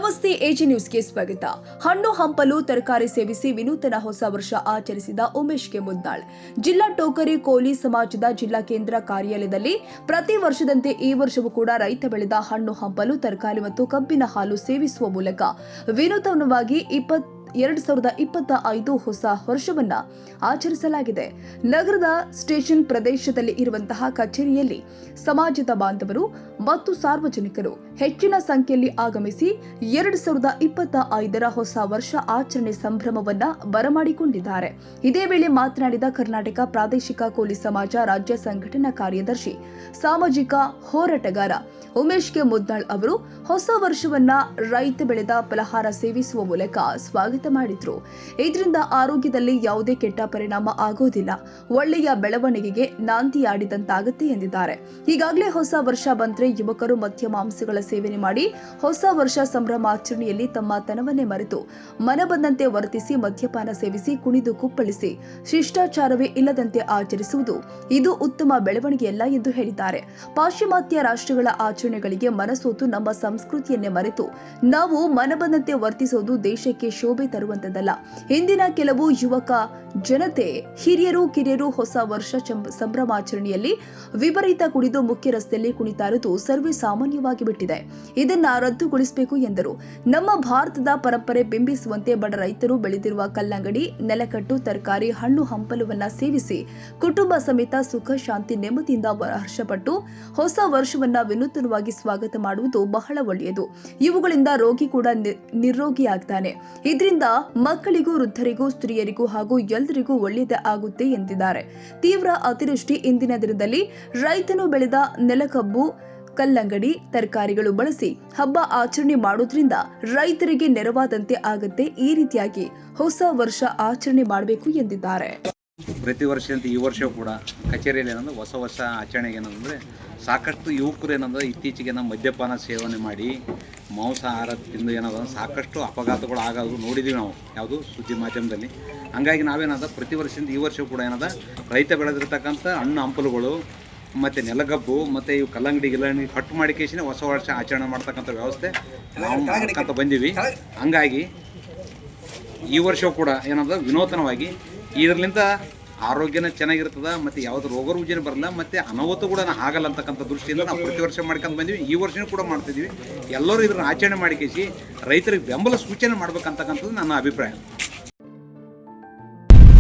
ನಮಸ್ತೆ ಎಜಿ ನ್ಯೂಸ್ಗೆ ಸ್ವಾಗತ. ಹಣ್ಣು ಹಂಪಲು ತರಕಾರಿ ಸೇವಿಸಿ ವಿನೂತನ ಹೊಸ ವರ್ಷ ಆಚರಿಸಿದ ಉಮೇಶ್ಗೆ ಮುದ್ನಾಳ್. ಜಿಲ್ಲಾ ಟೋಕರಿ ಕೋಲಿ ಸಮಾಜದ ಜಿಲ್ಲಾ ಕೇಂದ್ರ ಕಾರ್ಯಾಲಯದಲ್ಲಿ ಪ್ರತಿ ವರ್ಷದಂತೆ ಈ ವರ್ಷವೂ ಕೂಡ ರೈತ ಬೆಳೆದ ಹಣ್ಣು ಹಂಪಲು ತರಕಾರಿ ಮತ್ತು ಕಬ್ಬಿನ ಹಾಲು ಸೇವಿಸುವ ಮೂಲಕ ವಿನೂತನವಾಗಿ 2025 ಹೊಸ ವರ್ಷವನ್ನ ಆಚರಿಸಲಾಗಿದೆ. ನಗರದ ಸ್ಟೇಷನ್ ಪ್ರದೇಶದಲ್ಲಿ ಇರುವಂತಹ ಕಚೇರಿಯಲ್ಲಿ ಸಮಾಜದ ಬಾಂಧವರು ಮತ್ತು ಸಾರ್ವಜನಿಕರು ಹೆಚ್ಚಿನ ಸಂಖ್ಯೆಯಲ್ಲಿ ಆಗಮಿಸಿ 2025 ಹೊಸ ವರ್ಷ ಆಚರಣೆ ಸಂಭ್ರಮವನ್ನ ಬರಮಾಡಿಕೊಂಡಿದ್ದಾರೆ. ಇದೇ ವೇಳೆ ಮಾತನಾಡಿದ ಕರ್ನಾಟಕ ಪ್ರಾದೇಶಿಕ ಕೋಲಿ ಸಮಾಜ ರಾಜ್ಯ ಸಂಘಟನಾ ಕಾರ್ಯದರ್ಶಿ ಸಾಮಾಜಿಕ ಹೋರಾಟಗಾರ ಉಮೇಶ್ಗೆ ಮುದ್ನಾಳ್ ಅವರು ಹೊಸ ವರ್ಷವನ್ನ ರೈತ ಬೆಳೆದ ಫಲಹಾರ ಸೇವಿಸುವ ಮೂಲಕ ಸ್ವಾಗತ ಮಾಡಿದ್ರು. ಇದರಿಂದ ಆರೋಗ್ಯದಲ್ಲಿ ಯಾವುದೇ ಕೆಟ್ಟ ಪರಿಣಾಮ ಆಗೋದಿಲ್ಲ, ಒಳ್ಳೆಯ ಬೆಳವಣಿಗೆಗೆ ನಾಂದಿಯಾಡಿದಂತಾಗುತ್ತೆ ಎಂದಿದ್ದಾರೆ. ಈಗಾಗಲೇ ಹೊಸ ವರ್ಷ ಬಂದ್ರೆ ಯುವಕರು ಮದ್ಯ ಮಾಂಸಗಳ ಸೇವನೆ ಮಾಡಿ ಹೊಸ ವರ್ಷ ಸಂಭ್ರಮಾಚರಣೆಯಲ್ಲಿ ತಮ್ಮ ತನವನ್ನೇ ಮರೆತು ಮನ ಬಂದಂತೆ ವರ್ತಿಸಿ ಮದ್ಯಪಾನ ಸೇವಿಸಿ ಕುಣಿದು ಕುಪ್ಪಳಿಸಿ ಶಿಷ್ಟಾಚಾರವೇ ಇಲ್ಲದಂತೆ ಆಚರಿಸುವುದು ಇದು ಉತ್ತಮ ಬೆಳವಣಿಗೆಯಲ್ಲ ಎಂದು ಹೇಳಿದ್ದಾರೆ. ಪಾಶ್ಚಿಮಾತ್ಯ ರಾಷ್ಟ್ರಗಳ ಆಚರಣೆಗಳಿಗೆ ಮನಸೋತು ನಮ್ಮ ಸಂಸ್ಕೃತಿಯನ್ನೇ ಮರೆತು ನಾವು ಮನ ಬಂದಂತೆ ವರ್ತಿಸುವುದು ದೇಶಕ್ಕೆ ಶೋಭೆ ತರುವಂತದ್ದಲ್ಲ. ಇಂದಿನ ಕೆಲವು ಯುವಕ ಜನತೆ ಹಿರಿಯರು ಕಿರಿಯರು ಹೊಸ ವರ್ಷ ಸಂಭ್ರಮಾಚರಣೆಯಲ್ಲಿ ವಿಪರೀತ ಕುಡಿದು ಮುಖ್ಯ ರಸ್ತೆಯಲ್ಲಿ ಕುಣಿತಾ ಇರುವುದು ಸರ್ವೇ ಸಾಮಾನ್ಯವಾಗಿ ಬಿಟ್ಟಿದೆ. ಇದನ್ನ ರದ್ದುಗೊಳಿಸಬೇಕು ಎಂದರು. ನಮ್ಮ ಭಾರತದ ಪರಂಪರೆ ಬಿಂಬಿಸುವಂತೆ ಬಡ ರೈತರು ಬೆಳೆದಿರುವ ಕಲ್ಲಂಗಡಿ, ನೆಲಕಟ್ಟು, ತರಕಾರಿ, ಹಣ್ಣು ಹಂಪಲುವನ್ನ ಸೇವಿಸಿ ಕುಟುಂಬ ಸಮೇತ ಸುಖ ಶಾಂತಿ ನೆಮ್ಮದಿಯಿಂದ ಹರ್ಷಪಟ್ಟು ಹೊಸ ವರ್ಷವನ್ನ ವಿನೂತನವಾಗಿ ಸ್ವಾಗತ ಮಾಡುವುದು ಬಹಳ ಒಳ್ಳೆಯದು. ಇವುಗಳಿಂದ ರೋಗಿ ಕೂಡ ನಿರೋಗಿಯಾಗ್ತಾನೆ. ಇದರಿಂದ ಮಕ್ಕಳಿಗೂ ವೃದ್ಧರಿಗೂ ಸ್ತ್ರೀಯರಿಗೂ ಹಾಗೂ ಎಲ್ಲರಿಗೂ ಒಳ್ಳೆಯದೇ ಆಗುತ್ತೆ ಎಂದಿದ್ದಾರೆ. ತೀವ್ರ ಅತಿವೃಷ್ಟಿ ಇಂದಿನ ದಿನದಲ್ಲಿ ರೈತನು ಬೆಳೆದ ನೆಲಕಬ್ಬು, ಕಲ್ಲಂಗಡಿ, ತರಕಾರಿಗಳು ಬಳಸಿ ಹಬ್ಬ ಆಚರಣೆ ಮಾಡೋದ್ರಿಂದ ರೈತರಿಗೆ ನೆರವಾದಂತೆ ಆಗುತ್ತೆ. ಈ ರೀತಿಯಾಗಿ ಹೊಸ ವರ್ಷ ಆಚರಣೆ ಮಾಡಬೇಕು ಎಂದಿದ್ದಾರೆ. ಪ್ರತಿ ವರ್ಷದಂತೆ ಈ ವರ್ಷ ಕೂಡ ಕಚೇರಿಯಲ್ಲಿ ಏನಂದ್ರೆ ಹೊಸ ವರ್ಷ ಆಚರಣೆಗೆ ಏನಂದರೆ ಸಾಕಷ್ಟು ಯುವಕರು ಏನಂದ್ರೆ ಇತ್ತೀಚೆಗೆ ಮದ್ಯಪಾನ ಸೇವನೆ ಮಾಡಿ ಮಾಂಸಾಹಾರ ತಿಂದು ಏನಾದ್ರು ಸಾಕಷ್ಟು ಅಪಘಾತಗಳು ಆಗೋದು ನೋಡಿದ್ದೀವಿ ನಾವು ಯಾವುದು ಸುದ್ದಿ ಮಾಧ್ಯಮದಲ್ಲಿ. ಹಂಗಾಗಿ ನಾವೇನಾದ ಪ್ರತಿ ವರ್ಷದಿಂದ ಈ ವರ್ಷ ಕೂಡ ಏನದ ರೈತ ಬೆಳೆದಿರ್ತಕ್ಕಂಥ ಹಣ್ಣು ಹಂಪಲುಗಳು ಮತ್ತು ನೆಲಗಬ್ಬು ಮತ್ತು ಇವು ಕಲ್ಲಂಗಡಿ ಕಟ್ಟು ಮಾಡಿ ಕೇಸಿನ ಹೊಸ ವರ್ಷ ಆಚರಣೆ ಮಾಡ್ತಕ್ಕಂಥ ವ್ಯವಸ್ಥೆ ನಾವು ಮಾಡ್ಕೊಂತ ಬಂದೀವಿ. ಹಂಗಾಗಿ ಈ ವರ್ಷ ಕೂಡ ಏನಂದ್ರೆ ವಿನೂತನವಾಗಿ ಇದರಲ್ಲಿಂದ ಆರೋಗ್ಯನ ಚೆನ್ನಾಗಿರ್ತದೆ ಮತ್ತು ಯಾವುದೇ ರೋಗ ರುಜಿನ ಬರಲ್ಲ ಮತ್ತು ಅನಾಹುತ ಕೂಡ ಆಗಲ್ಲ ಅಂತಕ್ಕಂಥ ದೃಷ್ಟಿಯಿಂದ ನಾವು ಪ್ರತಿ ವರ್ಷ ಮಾಡ್ಕೊಂಡು ಬಂದೀವಿ. ಈ ವರ್ಷನೂ ಕೂಡ ಮಾಡ್ತಿದ್ದೀವಿ. ಎಲ್ಲರೂ ಇದನ್ನು ಆಚರಣೆ ಮಾಡಿಕೇಸಿ ರೈತರಿಗೆ ಬೆಂಬಲ ಸೂಚನೆ ಮಾಡ್ಬೇಕಂತಕ್ಕಂಥದ್ದು ನನ್ನ ಅಭಿಪ್ರಾಯ.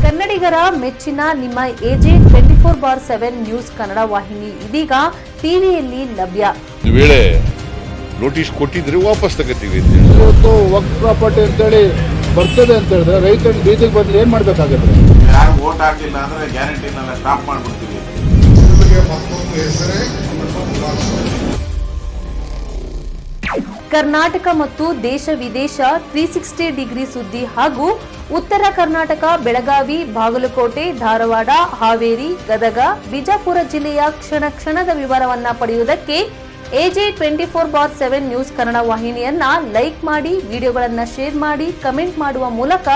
ಕನ್ನಡಿಗರ ಮೆಚ್ಚಿನ ನಿಮ್ಮ ಎಜೆ 24/7 ನ್ಯೂಸ್ ಕನ್ನಡ ವಾಹಿನಿ ಇದೀಗ ಟಿವಿಯಲ್ಲಿ ಲಭ್ಯ. ವೇಳೆ ನೋಟಿಸ್ ಕೊಟ್ಟಿದ್ರೆ ವಾಪಸ್ ತಗೋತೀವಿ. ಇವತ್ತು ವಕ್ಫ್ ಪ್ರಾಪರ್ಟಿ ಅಂತೇಳಿ ಬರ್ತದೆ ಅಂತ ಹೇಳಿದ್ರೆ ರೈತರು ಬೀದಿಗೆ ಬಂದು ಏನ್ ಮಾಡ್ಬೇಕಾಗತ್ತೆ? ಯಾರು ವೋಟ್ ಹಾಕಿಲ್ಲ ಅಂದ್ರೆ ಗ್ಯಾರಂಟಿನೆಲ್ಲ ಸ್ಟಾಪ್ ಮಾಡ್ಬಿಡ್ತೀವಿ. ಕರ್ನಾಟಕ ಮತ್ತು ದೇಶ ವಿದೇಶ 360 ಡಿಗ್ರಿ ಸುದ್ದಿ ಹಾಗೂ ಉತ್ತರ ಕರ್ನಾಟಕ, ಬೆಳಗಾವಿ, ಬಾಗಲಕೋಟೆ, ಧಾರವಾಡ, ಹಾವೇರಿ, ಗದಗ, ಬಿಜಾಪುರ ಜಿಲ್ಲೆಯ ಕ್ಷಣ ಕ್ಷಣದ ವಿವರವನ್ನ ಪಡೆಯುವುದಕ್ಕೆ ಎಜೆ 24/7 ನ್ಯೂಸ್ ಕನ್ನಡ ವಾಹಿನಿಯನ್ನ ಲೈಕ್ ಮಾಡಿ, ವಿಡಿಯೋಗಳನ್ನ ಶೇರ್ ಮಾಡಿ, ಕಮೆಂಟ್ ಮಾಡುವ ಮೂಲಕ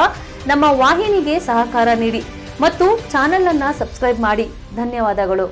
ನಮ್ಮ ವಾಹಿನಿಗೆ ಸಹಕಾರ ನೀಡಿ ಮತ್ತು ಚಾನೆಲ್ ಅನ್ನ ಸಬ್ಸ್ಕ್ರೈಬ್ ಮಾಡಿ. ಧನ್ಯವಾದಗಳು.